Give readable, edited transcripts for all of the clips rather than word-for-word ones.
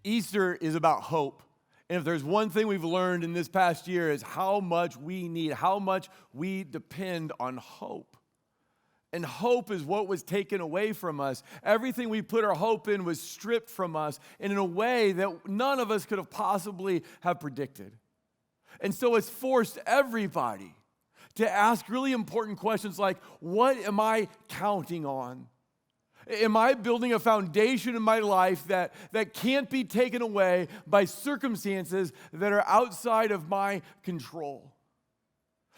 Easter is about hope. And if there's one thing we've learned in this past year is how much we depend on hope. And hope is what was taken away from us. Everything we put our hope in was stripped from us, and in a way that none of us could have possibly have predicted. And so it's forced everybody to ask really important questions like, what am I counting on? Am I building a foundation in my life that can't be taken away by circumstances that are outside of my control?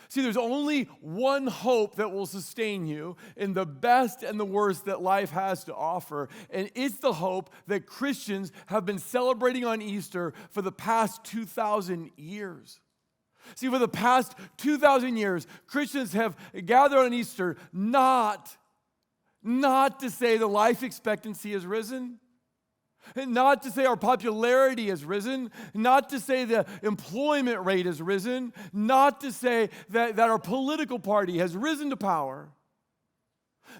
See, there's only one hope that will sustain you in the best and the worst that life has to offer, and it's the hope that Christians have been celebrating on Easter for the past 2,000 years. See, for the past 2,000 years, Christians have gathered on Easter not to say the life expectancy has risen, not to say our popularity has risen, not to say the employment rate has risen, not to say that our political party has risen to power.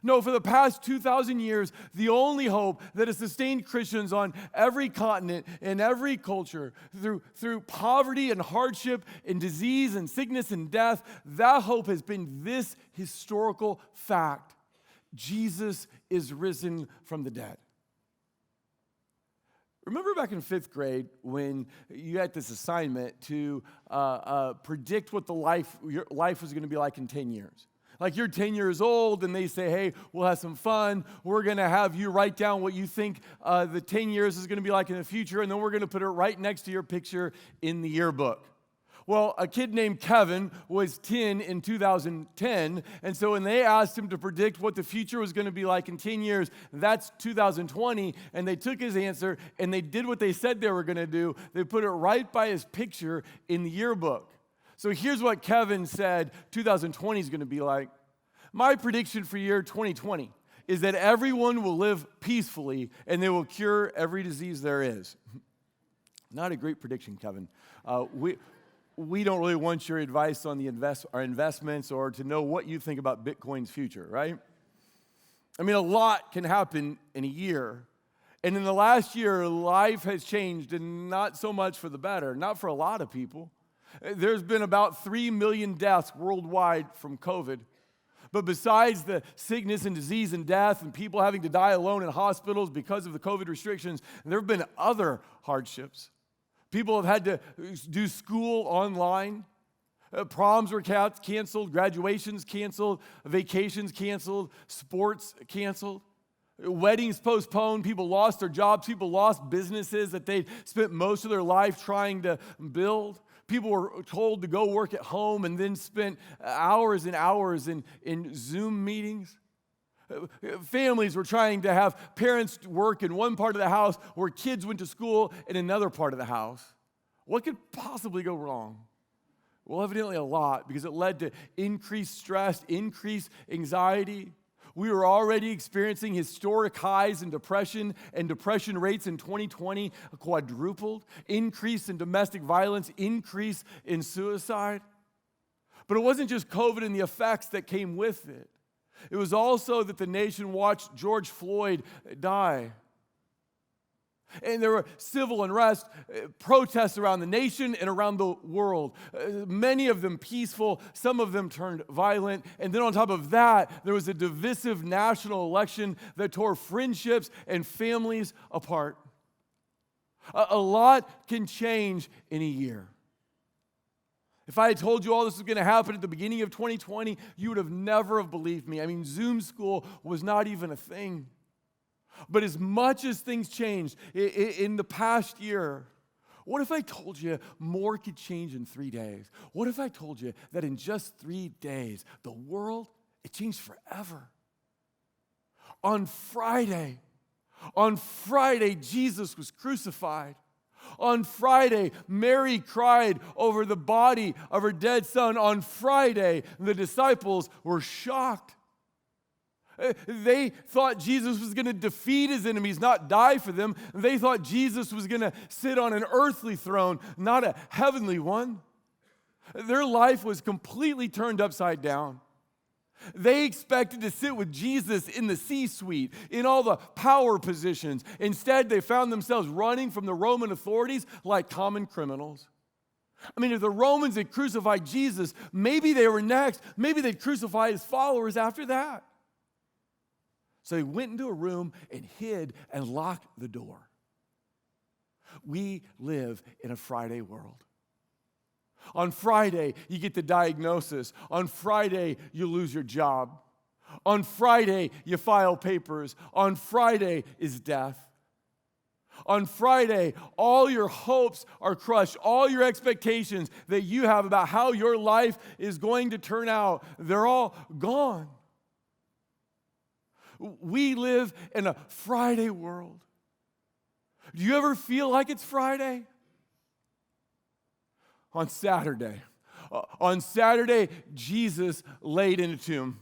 No, for the past 2,000 years, the only hope that has sustained Christians on every continent, in every culture, through poverty and hardship and disease and sickness and death, that hope has been this historical fact. Jesus is risen from the dead. Remember back in 5th grade when you had this assignment to predict what your life was going to be like in 10 years? Like you're 10 years old and they say, hey, we'll have some fun. We're going to have you write down what you think the 10 years is going to be like in the future, and then we're going to put it right next to your picture in the yearbook. Well, a kid named Kevin was 10 in 2010, and so when they asked him to predict what the future was going to be like in 10 years, that's 2020, and they took his answer, and they did what they said they were going to do. They put it right by his picture in the yearbook. So here's what Kevin said 2020 is going to be like. My prediction for year 2020 is that everyone will live peacefully, and they will cure every disease there is. Not a great prediction, Kevin. We don't really want your advice on our investments or to know what you think about Bitcoin's future, right? I mean, a lot can happen in a year. And in the last year, life has changed, and not so much for the better, not for a lot of people. There's been about 3 million deaths worldwide from COVID. But besides the sickness and disease and death and people having to die alone in hospitals because of the COVID restrictions, there have been other hardships. People have had to do school online. Proms were canceled, graduations canceled, vacations canceled, sports canceled, weddings postponed. People lost their jobs. People lost businesses that they'd spent most of their life trying to build. People were told to go work at home and then spent hours and hours in Zoom meetings. Families were trying to have parents work in one part of the house where kids went to school in another part of the house. What could possibly go wrong? Well, evidently a lot, because it led to increased stress, increased anxiety. We were already experiencing historic highs in depression, and depression rates in 2020 quadrupled, increase in domestic violence, increase in suicide. But it wasn't just COVID and the effects that came with it. It was also that the nation watched George Floyd die. And there were civil unrest, protests around the nation and around the world. Many of them peaceful, some of them turned violent. And then on top of that, there was a divisive national election that tore friendships and families apart. A lot can change in a year. If I had told you all this was going to happen at the beginning of 2020, you would have never have believed me. I mean, Zoom school was not even a thing. But as much as things changed in the past year, what if I told you more could change in 3 days? What if I told you that in just 3 days, the world, it changed forever? On Friday, Jesus was crucified. On Friday, Mary cried over the body of her dead son. On Friday, the disciples were shocked. They thought Jesus was going to defeat his enemies, not die for them. They thought Jesus was going to sit on an earthly throne, not a heavenly one. Their life was completely turned upside down. They expected to sit with Jesus in the C-suite, in all the power positions. Instead, they found themselves running from the Roman authorities like common criminals. I mean, if the Romans had crucified Jesus, maybe they were next. Maybe they'd crucify his followers after that. So they went into a room and hid and locked the door. We live in a Friday world. On Friday, you get the diagnosis. On Friday, you lose your job. On Friday, you file papers. On Friday is death. On Friday, all your hopes are crushed. All your expectations that you have about how your life is going to turn out, they're all gone. We live in a Friday world. Do you ever feel like it's Friday? On Saturday, Jesus laid in a tomb.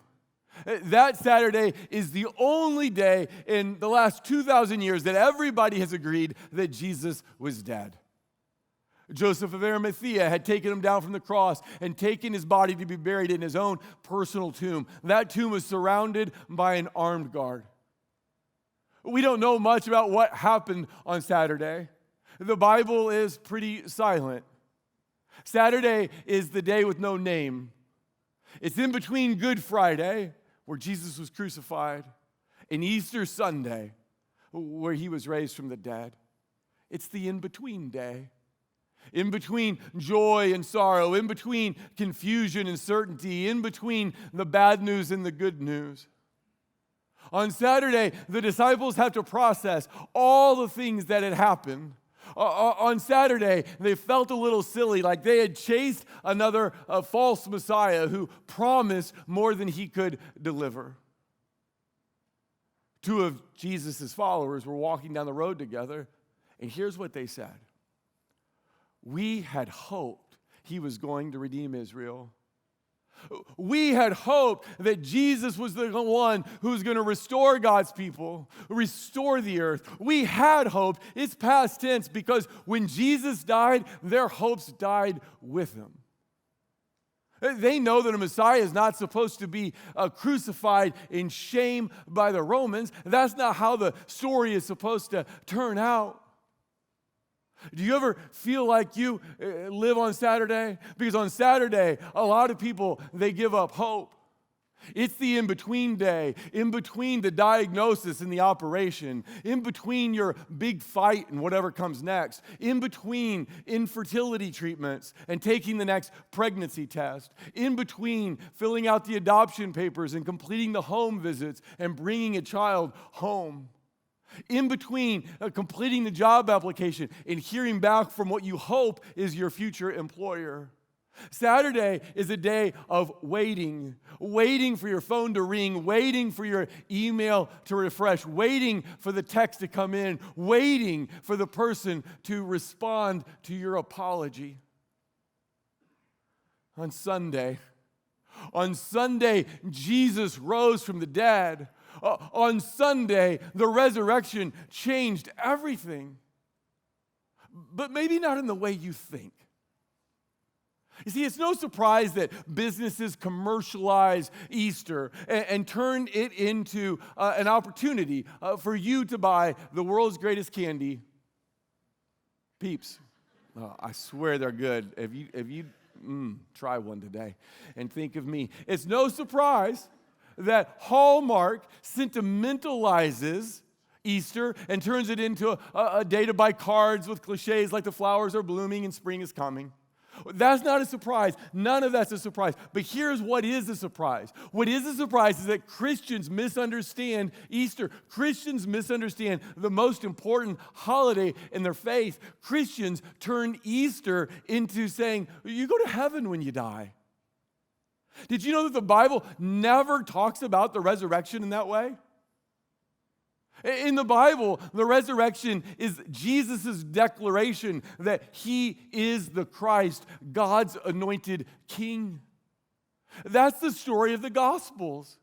That Saturday is the only day in the last 2,000 years that everybody has agreed that Jesus was dead. Joseph of Arimathea had taken him down from the cross and taken his body to be buried in his own personal tomb. That tomb was surrounded by an armed guard. We don't know much about what happened on Saturday. The Bible is pretty silent. Saturday is the day with no name. It's in between Good Friday, where Jesus was crucified, and Easter Sunday, where he was raised from the dead. It's the in-between day. In between joy and sorrow, in between confusion and certainty, in between the bad news and the good news. On Saturday, the disciples have to process all the things that had happened. On Saturday, they felt a little silly, like they had chased another false Messiah who promised more than he could deliver. Two of Jesus' followers were walking down the road together, and here's what they said. We had hoped he was going to redeem Israel. We had hoped that Jesus was the one who was going to restore God's people, restore the earth. We had hoped. It's past tense because when Jesus died, their hopes died with him. They know that a Messiah is not supposed to be crucified in shame by the Romans. That's not how the story is supposed to turn out. Do you ever feel like you live on Saturday? Because on Saturday, a lot of people, they give up hope. It's the in-between day, in between the diagnosis and the operation, in between your big fight and whatever comes next, in between infertility treatments and taking the next pregnancy test, in between filling out the adoption papers and completing the home visits and bringing a child home. In between completing the job application and hearing back from what you hope is your future employer. Saturday is a day of waiting for your phone to ring, waiting for your email to refresh, waiting for the text to come in, waiting for the person to respond to your apology. On Sunday, Jesus rose from the dead. On Sunday, the resurrection changed everything. But maybe not in the way you think. You see, it's no surprise that businesses commercialize Easter and turn it into an opportunity for you to buy the world's greatest candy, Peeps. Oh, I swear they're good. If you try one today and think of me. It's no surprise that Hallmark sentimentalizes Easter and turns it into a day to buy cards with cliches like the flowers are blooming and spring is coming. That's not a surprise. None of that's a surprise. But here's what is a surprise. What is a surprise is that Christians misunderstand Easter. Christians misunderstand the most important holiday in their faith. Christians turn Easter into saying, you go to heaven when you die. Did you know that the Bible never talks about the resurrection in that way? In the Bible, the resurrection is Jesus' declaration that he is the Christ, God's anointed king. That's the story of the Gospels.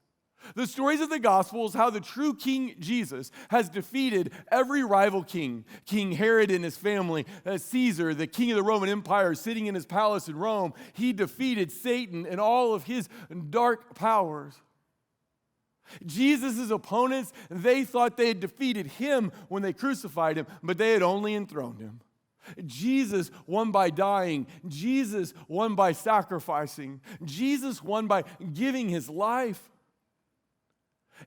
The stories of the Gospels is how the true King Jesus has defeated every rival king. King Herod and his family, Caesar, the king of the Roman Empire, sitting in his palace in Rome. He defeated Satan and all of his dark powers. Jesus' opponents, they thought they had defeated him when they crucified him, but they had only enthroned him. Jesus won by dying. Jesus won by sacrificing. Jesus won by giving his life.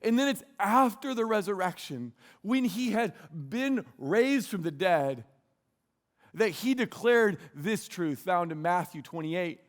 And then it's after the resurrection, when he had been raised from the dead, that he declared this truth found in Matthew 28.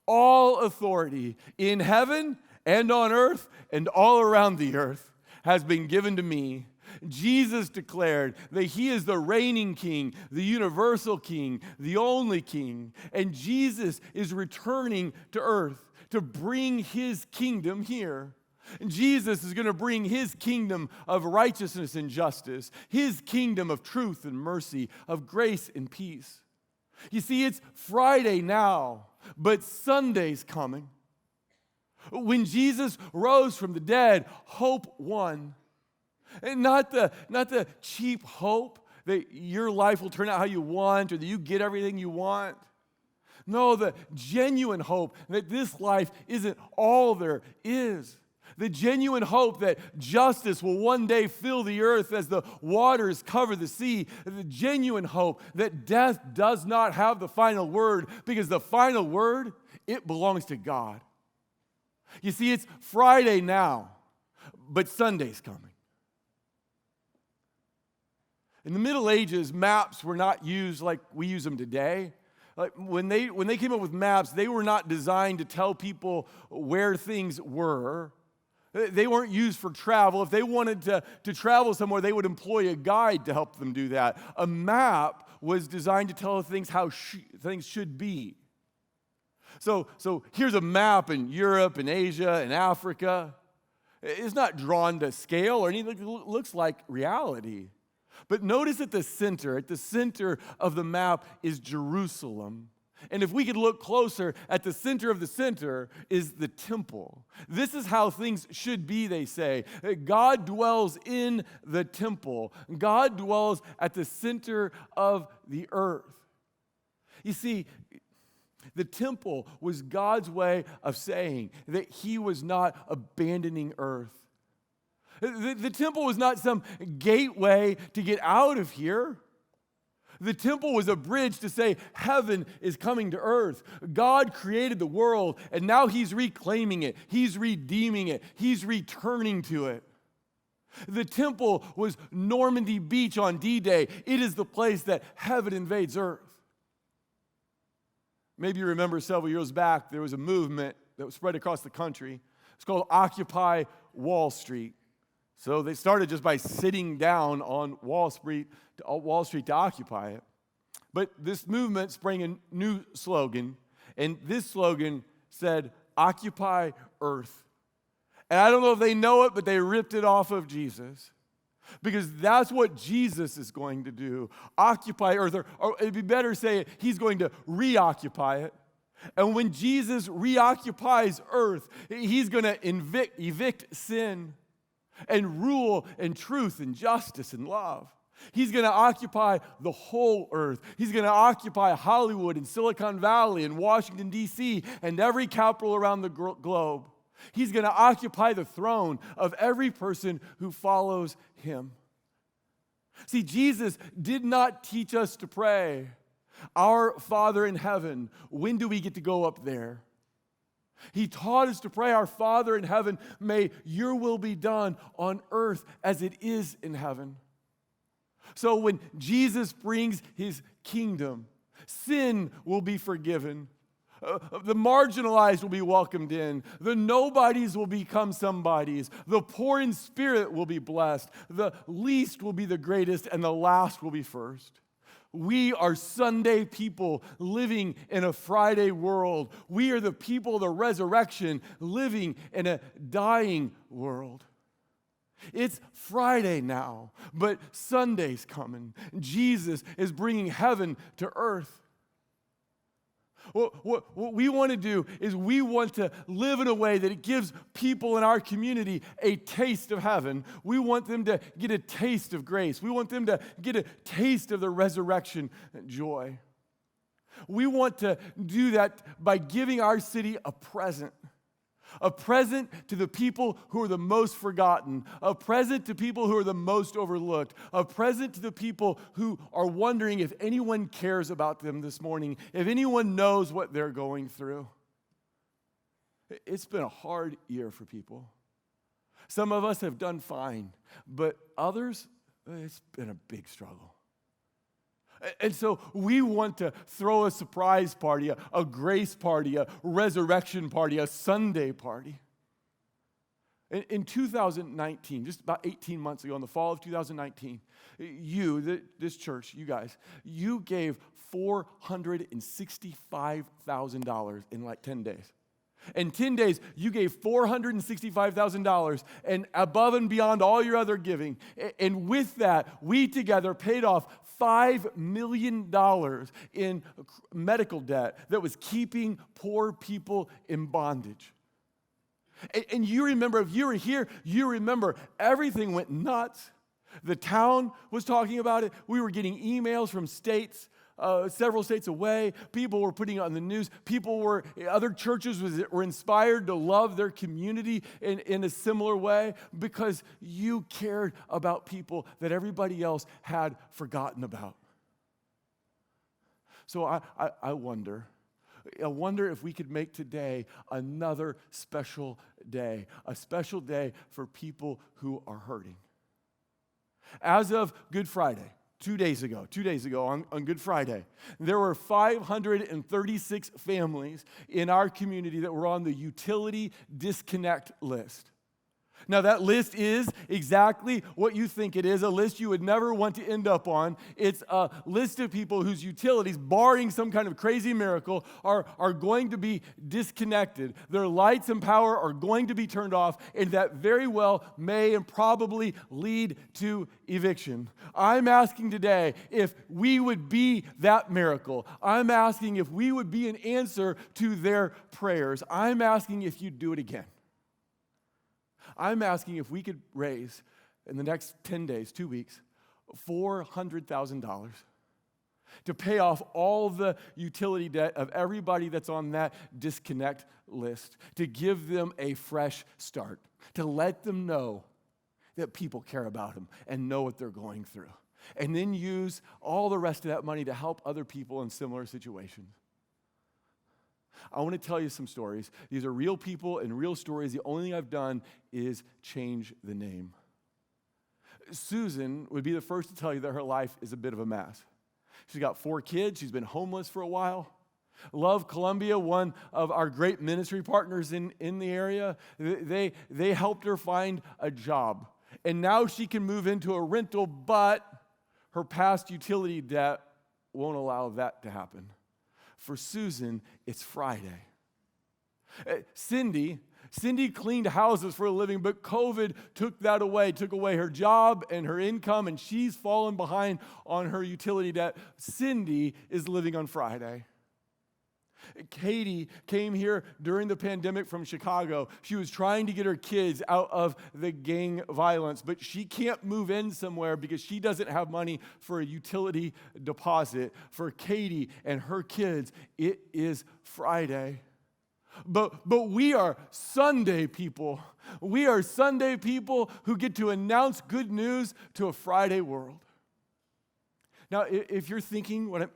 All authority in heaven and on earth and all around the earth has been given to me. Jesus declared that he is the reigning king, the universal king, the only king. And Jesus is returning to earth to bring his kingdom here. And Jesus is going to bring his kingdom of righteousness and justice, his kingdom of truth and mercy, of grace and peace. You see, it's Friday now, but Sunday's coming. When Jesus rose from the dead, hope won. And not the cheap hope that your life will turn out how you want or that you get everything you want. No, the genuine hope that this life isn't all there is. The genuine hope that justice will one day fill the earth as the waters cover the sea. The genuine hope that death does not have the final word, because the final word, it belongs to God. You see, it's Friday now, but Sunday's coming. In the Middle Ages, maps were not used like we use them today. Like when they came up with maps, they were not designed to tell people where things were. They weren't used for travel. If they wanted to travel somewhere, they would employ a guide to help them do that. A map was designed to tell things how things should be. So here's a map in Europe and Asia and Africa. It's not drawn to scale or anything. It looks like reality. But notice at the center of the map is Jerusalem. And if we could look closer, at the center of the center is the temple. This is how things should be, they say. God dwells in the temple. God dwells at the center of the earth. You see, the temple was God's way of saying that he was not abandoning earth. The temple was not some gateway to get out of here. The temple was a bridge to say heaven is coming to earth. God created the world, and now he's reclaiming it. He's redeeming it. He's returning to it. The temple was Normandy Beach on D-Day. It is the place that heaven invades earth. Maybe you remember several years back, there was a movement that was spread across the country. It's called Occupy Wall Street. So they started just by sitting down on Wall Street to occupy it. But this movement sprang a new slogan, and this slogan said, "Occupy Earth." And I don't know if they know it, but they ripped it off of Jesus. Because that's what Jesus is going to do. Occupy Earth, or it'd be better to say he's going to reoccupy it. And when Jesus reoccupies Earth, he's going to evict sin and rule in truth and justice and love. He's going to occupy the whole earth. He's going to occupy Hollywood and Silicon Valley and Washington, D.C. and every capital around the globe. He's going to occupy the throne of every person who follows him. See, Jesus did not teach us to pray, "Our Father in heaven, when do we get to go up there?" He taught us to pray, "Our Father in heaven, may your will be done on earth as it is in heaven." So when Jesus brings his kingdom, sin will be forgiven. The marginalized will be welcomed in. The nobodies will become somebodies. The poor in spirit will be blessed. The least will be the greatest, and the last will be first. We are Sunday people living in a Friday world. We are the people of the resurrection living in a dying world. It's Friday now, but Sunday's coming. Jesus is bringing heaven to earth. What we want to do is we want to live in a way that it gives people in our community a taste of heaven. We want them to get a taste of grace. We want them to get a taste of the resurrection joy. We want to do that by giving our city a present. A present to the people who are the most forgotten. A present to people who are the most overlooked. A present to the people who are wondering if anyone cares about them this morning, if anyone knows what they're going through. It's been a hard year for people. Some of us have done fine, but others, it's been a big struggle. And so we want to throw a surprise party, a grace party, a resurrection party, a Sunday party. In 2019, just about 18 months ago, in the fall of 2019, this church, you guys, you gave $465,000 in like 10 days. In 10 days, you gave $465,000 and above and beyond all your other giving. And with that, we together paid off $5 million in medical debt that was keeping poor people in bondage. And you remember, if you were here, you remember everything went nuts. The town was talking about it. We were getting emails from states, several states away. People were putting it on the news. Other churches were inspired to love their community in a similar way because you cared about people that everybody else had forgotten about. So I wonder if we could make today another special day, a special day for people who are hurting. As of Good Friday, 2 days ago on Good Friday, there were 536 families in our community that were on the utility disconnect list. Now, that list is exactly what you think it is, a list you would never want to end up on. It's a list of people whose utilities, barring some kind of crazy miracle, are going to be disconnected. Their lights and power are going to be turned off, and that very well may and probably lead to eviction. I'm asking today if we would be that miracle. I'm asking if we would be an answer to their prayers. I'm asking if you'd do it again. I'm asking if we could raise, in the next 10 days, 2 weeks, $400,000 to pay off all the utility debt of everybody that's on that disconnect list, to give them a fresh start, to let them know that people care about them and know what they're going through, and then use all the rest of that money to help other people in similar situations. I want to tell you some stories. These are real people and real stories. The only thing I've done is change the name. Susan would be the first to tell you that her life is a bit of a mess. She's got 4 kids. She's been homeless for a while. Love Columbia, one of our great ministry partners in the area, they helped her find a job. And now she can move into a rental, but her past utility debt won't allow that to happen. For Susan, it's Friday. Cindy cleaned houses for a living, but COVID took away her job and her income, and she's fallen behind on her utility debt. Cindy is living on Friday. Katie came here during the pandemic from Chicago. She was trying to get her kids out of the gang violence, but she can't move in somewhere because she doesn't have money for a utility deposit. For Katie and her kids, it is Friday. But we are Sunday people. We are Sunday people who get to announce good news to a Friday world. Now, if you're thinking, let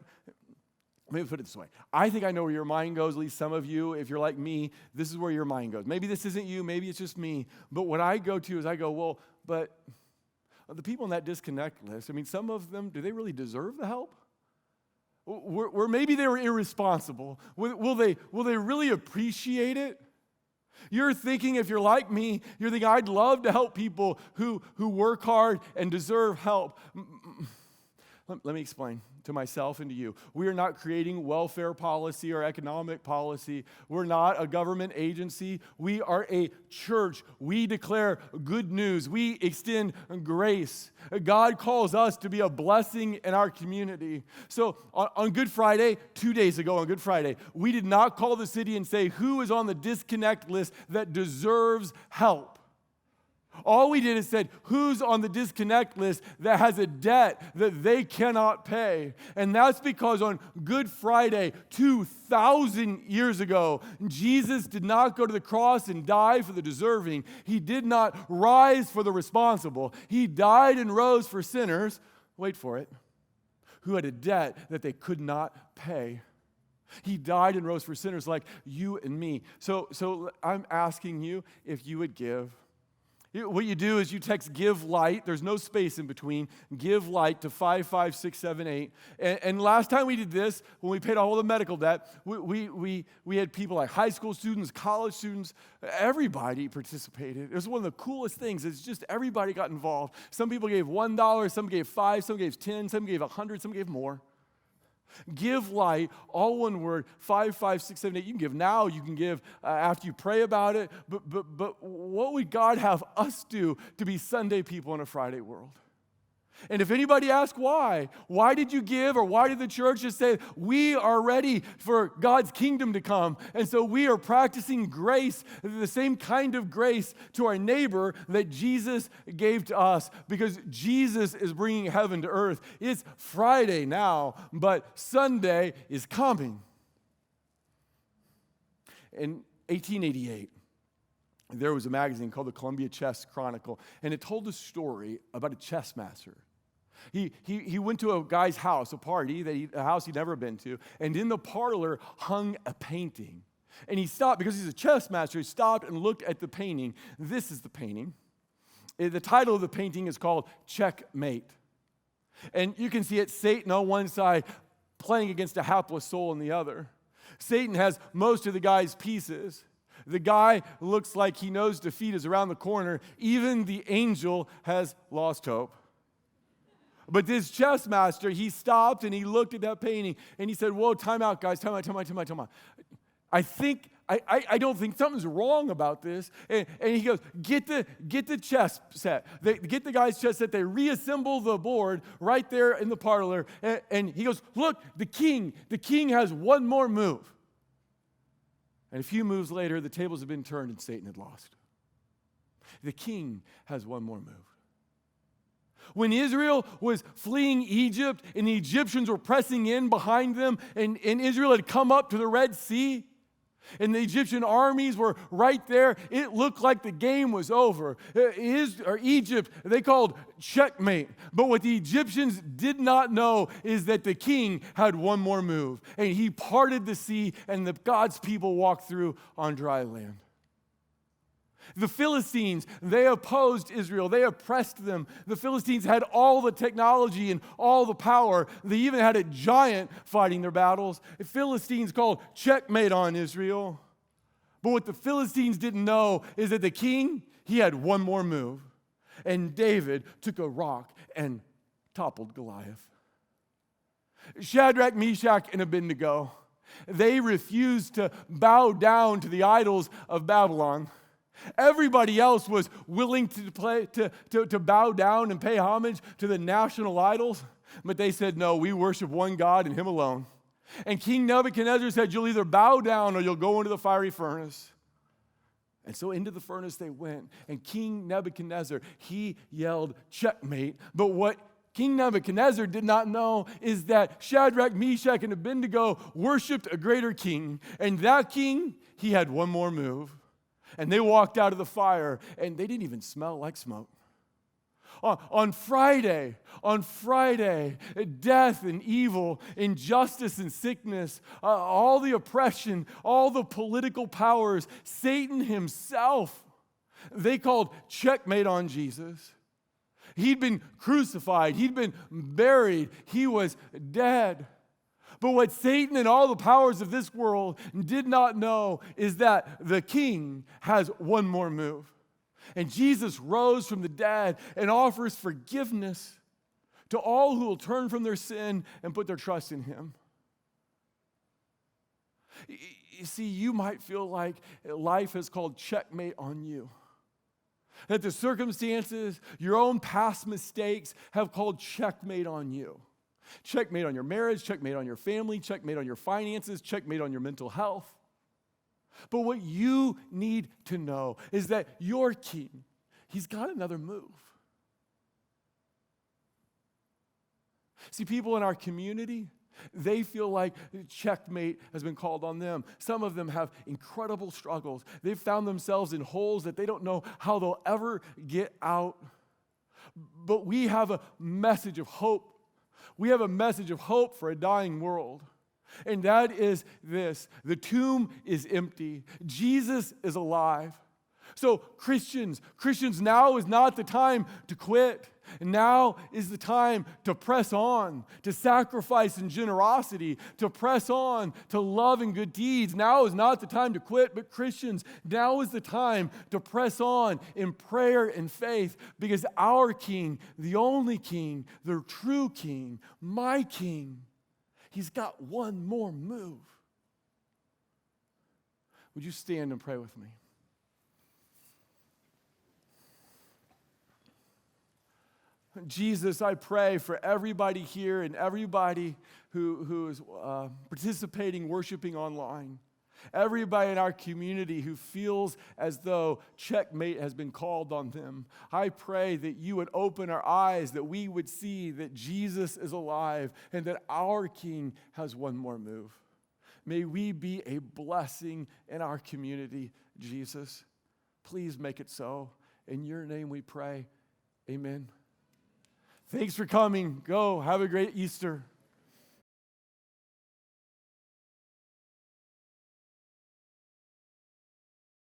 me put it this way. I think I know where your mind goes, at least some of you. If you're like me, this is where your mind goes. Maybe this isn't you, maybe it's just me. But what I go to is well, but the people on that disconnect list, some of them, do they really deserve the help? Or maybe they were irresponsible. Will they really appreciate it? You're thinking, if you're like me, you're thinking, I'd love to help people who work hard and deserve help. Let me explain to myself and to you. We are not creating welfare policy or economic policy. We're not a government agency. We are a church. We declare good news. We extend grace. God calls us to be a blessing in our community. So on Good Friday, 2 days ago on Good Friday, we did not call the city and say who is on the disconnect list that deserves help. All we did is said, who's on the disconnect list that has a debt that they cannot pay? And that's because on Good Friday, 2,000 years ago, Jesus did not go to the cross and die for the deserving. He did not rise for the responsible. He died and rose for sinners, wait for it, who had a debt that they could not pay. He died and rose for sinners like you and me. So I'm asking you if you would give. What you do is you text "Give Light." There's no space in between. "Give Light" to 55678. And last time we did this, when we paid all the medical debt, we had people like high school students, college students. Everybody participated. It was one of the coolest things. It's just everybody got involved. Some people gave $1, some gave $5, some gave $10, some gave $100, some gave more. Give Light, all one word, 55678. You can give now, you can give after you pray about it. But what would God have us do to be Sunday people in a Friday world? And if anybody asks why did you give, or why did the church just say, we are ready for God's kingdom to come, and so we are practicing grace, the same kind of grace to our neighbor that Jesus gave to us, because Jesus is bringing heaven to earth. It's Friday now, but Sunday is coming. In 1888, there was a magazine called the Columbia Chess Chronicle, and it told a story about a chess master. He went to a guy's house, a party, a house he'd never been to, and in the parlor hung a painting. And he stopped, because he's a chess master, he stopped and looked at the painting. This is the painting. The title of the painting is called Checkmate. And you can see it, Satan on one side, playing against a hapless soul on the other. Satan has most of the guy's pieces. The guy looks like he knows defeat is around the corner. Even the angel has lost hope. But this chess master, he stopped and he looked at that painting and he said, whoa, time out, guys, time out. I don't think something's wrong about this. And he goes, get the chess set. Get the guy's chess set. They reassemble the board right there in the parlor. And he goes, look, the king has one more move. And a few moves later, the tables had been turned and Satan had lost. The king has one more move. When Israel was fleeing Egypt and the Egyptians were pressing in behind them, and Israel had come up to the Red Sea, and the Egyptian armies were right there, it looked like the game was over. Egypt, they called checkmate. But what the Egyptians did not know is that the king had one more move, and he parted the sea, and God's people walked through on dry land. The Philistines, they opposed Israel. They oppressed them. The Philistines had all the technology and all the power. They even had a giant fighting their battles. The Philistines called checkmate on Israel. But what the Philistines didn't know is that the king, he had one more move. And David took a rock and toppled Goliath. Shadrach, Meshach, and Abednego, they refused to bow down to the idols of Babylon. Everybody else was willing to bow down and pay homage to the national idols, but they said, no, we worship one God and him alone. And King Nebuchadnezzar said, you'll either bow down or you'll go into the fiery furnace. And so into the furnace they went, and King Nebuchadnezzar, he yelled, checkmate. But what King Nebuchadnezzar did not know is that Shadrach, Meshach, and Abednego worshiped a greater king, and that king, he had one more move. And they walked out of the fire, and they didn't even smell like smoke. On Friday, death and evil, injustice and sickness, all the oppression, all the political powers, Satan himself, they called checkmate on Jesus. He'd been crucified. He'd been buried. He was dead. But what Satan and all the powers of this world did not know is that the king has one more move. And Jesus rose from the dead and offers forgiveness to all who will turn from their sin and put their trust in him. You see, you might feel like life has called checkmate on you. That the circumstances, your own past mistakes have called checkmate on you. Checkmate on your marriage, checkmate on your family, checkmate on your finances, checkmate on your mental health. But what you need to know is that your king, He's got another move. See, people in our community, they feel like checkmate has been called on them. Some of them have incredible struggles. They've found themselves in holes that they don't know how they'll ever get out. But we have a message of hope. We have a message of hope for a dying world. And that is this: the tomb is empty. Jesus is alive. So Christians, now is not the time to quit. Now is the time to press on, to sacrifice in generosity, to press on, to love and good deeds. Now is not the time to quit, but Christians, now is the time to press on in prayer and faith, because our King, the only King, the true King, my King, He's got one more move. Would you stand and pray with me? Jesus, I pray for everybody here and everybody who is participating, worshiping online. Everybody in our community who feels as though checkmate has been called on them. I pray that you would open our eyes, that we would see that Jesus is alive and that our King has one more move. May we be a blessing in our community, Jesus. Please make it so. In your name we pray. Amen. Thanks for coming. Go. Have a great Easter.